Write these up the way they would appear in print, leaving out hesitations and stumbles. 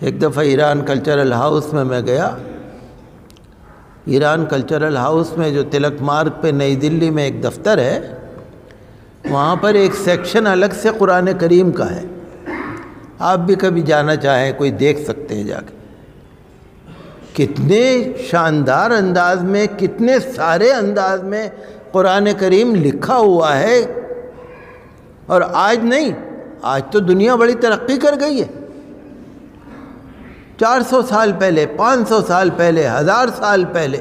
ایک دفعہ Iran cultural house میں گیا۔ ایران کلچرل ہاؤس میں جو تلک مارگ پہ نئی دلی میں ایک دفتر ہے، وہاں پر ایک سیکشن الگ سے قرآن کریم کا ہے۔ آپ بھی کبھی جانا چاہیں کوئی دیکھ سکتے ہیں جا کے۔ کتنے شاندار انداز میں، کتنے سارے انداز میں قرآن کریم لکھا ہوا ہے۔ اور آج نہیں، آج تو دنیا بڑی ترقی کر گئی ہے۔ 400 سال پہلے، 500 سال پہلے، 1000 سال پہلے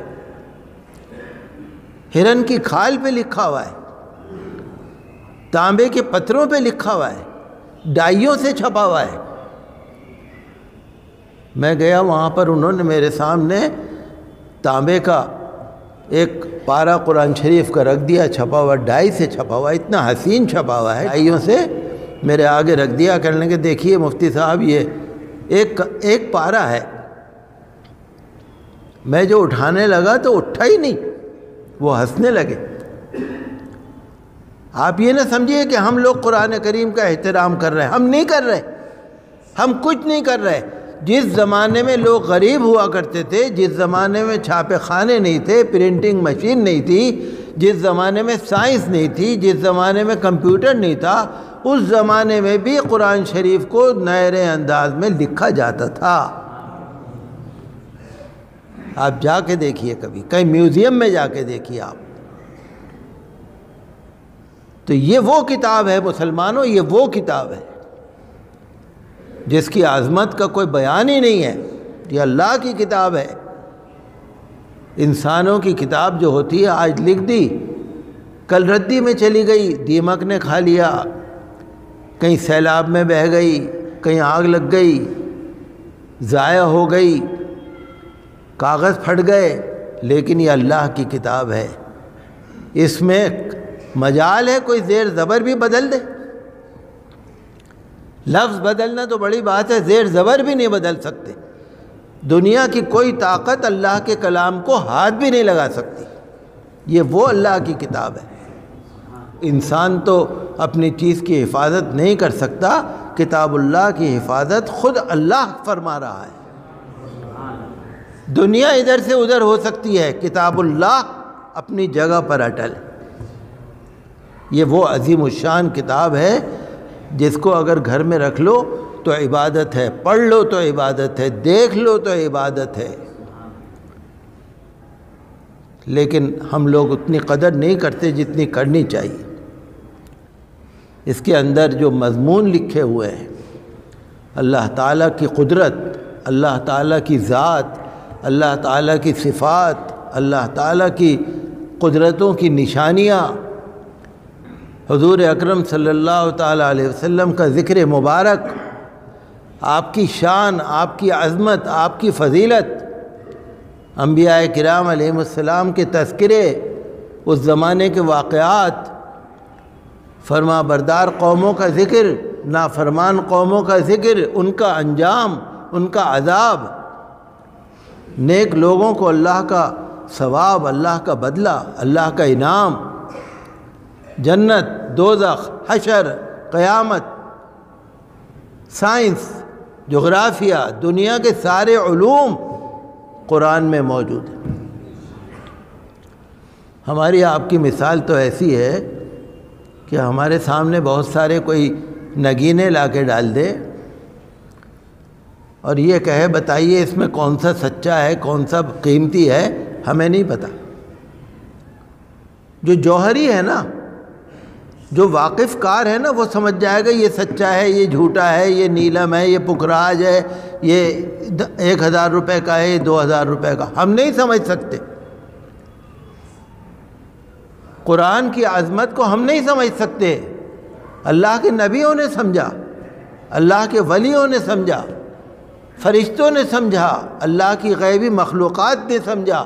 ہرن کی کھال پہ لکھا ہوا ہے، تانبے کے پتھروں پہ لکھا ہوا ہے، ڈائیوں سے چھپا ہوا ہے۔ میں گیا وہاں پر، انہوں نے میرے سامنے تانبے کا ایک پارہ قرآن شریف کا رکھ دیا، چھپا ہوا، ڈائی سے چھپا ہوا، اتنا حسین چھپا ہوا ہے، ڈائیوں سے میرے آگے رکھ دیا، کہنے لگے دیکھیے مفتی صاحب یہ ایک پارہ ہے۔ میں جو اٹھانے لگا تو اٹھا ہی نہیں، وہ ہنسنے لگے۔ آپ یہ نہ سمجھیے کہ ہم لوگ قرآن کریم کا احترام کر رہے ہیں، ہم نہیں کر رہے، ہم کچھ نہیں کر رہے۔ جس زمانے میں لوگ غریب ہوا کرتے تھے، جس زمانے میں چھاپے خانے نہیں تھے، پرنٹنگ مشین نہیں تھی، جس زمانے میں سائنس نہیں تھی، جس زمانے میں کمپیوٹر نہیں تھا، اس زمانے میں بھی قرآن شریف کو نئے انداز میں لکھا جاتا تھا۔ آپ جا کے دیکھیے، کبھی کہیں میوزیم میں جا کے دیکھیے آپ۔ تو یہ وہ کتاب ہے مسلمانوں، یہ وہ کتاب ہے جس کی عظمت کا کوئی بیان ہی نہیں ہے۔ یہ اللہ کی کتاب ہے۔ انسانوں کی کتاب جو ہوتی ہے، آج لکھ دی، کل ردی میں چلی گئی، دیمک نے کھا لیا، کہیں سیلاب میں بہہ گئی، کہیں آگ لگ گئی، ضائع ہو گئی، کاغذ پھٹ گئے، لیکن یہ اللہ کی کتاب ہے۔ اس میں مجال ہے کوئی زیر زبر بھی بدل دے؟ لفظ بدلنا تو بڑی بات ہے، زیر زبر بھی نہیں بدل سکتے۔ دنیا کی کوئی طاقت اللہ کے کلام کو ہاتھ بھی نہیں لگا سکتی۔ یہ وہ اللہ کی کتاب ہے۔ انسان تو اپنی چیز کی حفاظت نہیں کر سکتا، کتاب اللہ کی حفاظت خود اللہ فرما رہا ہے۔ دنیا ادھر سے ادھر ہو سکتی ہے، کتاب اللہ اپنی جگہ پر اٹل۔ یہ وہ عظیم الشان کتاب ہے جس کو اگر گھر میں رکھ لو تو عبادت ہے، پڑھ لو تو عبادت ہے، دیکھ لو تو عبادت ہے۔ لیکن ہم لوگ اتنی قدر نہیں کرتے جتنی کرنی چاہیے۔ اس کے اندر جو مضمون لکھے ہوئے ہیں، اللہ تعالیٰ کی قدرت، اللہ تعالیٰ کی ذات، اللہ تعالیٰ کی صفات، اللہ تعالیٰ کی قدرتوں کی نشانیاں، حضور اکرم صلی اللہ تعالیٰ علیہ وسلم کا ذکر مبارک، آپ کی شان، آپ کی عظمت، آپ کی فضیلت، انبیاء کرام علیہ السلام کے تذکرے، اس زمانے کے واقعات، فرما بردار قوموں کا ذکر، نافرمان قوموں کا ذکر، ان کا انجام، ان کا عذاب، نیک لوگوں کو اللہ کا ثواب، اللہ کا بدلہ، اللہ کا انعام، جنت، دوزخ، حشر، قیامت، سائنس، جغرافیہ، دنیا کے سارے علوم قرآن میں موجود ہیں۔ ہماری آپ کی مثال تو ایسی ہے کہ ہمارے سامنے بہت سارے کوئی نگینے لا کے ڈال دے اور یہ کہے بتائیے اس میں کون سا سچا ہے، کون سا قیمتی ہے، ہمیں نہیں پتہ۔ جو جوہری ہے نا، جو واقف کار ہے نا، وہ سمجھ جائے گا یہ سچا ہے، یہ جھوٹا ہے، یہ نیلم ہے، یہ پکراج ہے، یہ 1000 روپے کا ہے، یہ 2000 روپے کا۔ ہم نہیں سمجھ سکتے۔ قرآن کی عظمت کو ہم نہیں سمجھ سکتے۔ اللہ کے نبیوں نے سمجھا، اللہ کے ولیوں نے سمجھا، فرشتوں نے سمجھا، اللہ کی غیبی مخلوقات نے سمجھا،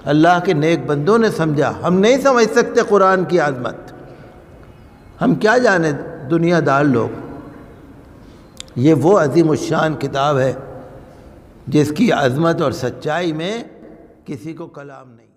اللہ کے نیک بندوں نے سمجھا۔ ہم نہیں سمجھ سکتے قرآن کی عظمت۔ ہم کیا جانے دنیا دار لوگ۔ یہ وہ عظیم الشان کتاب ہے جس کی عظمت اور سچائی میں کسی کو کلام نہیں۔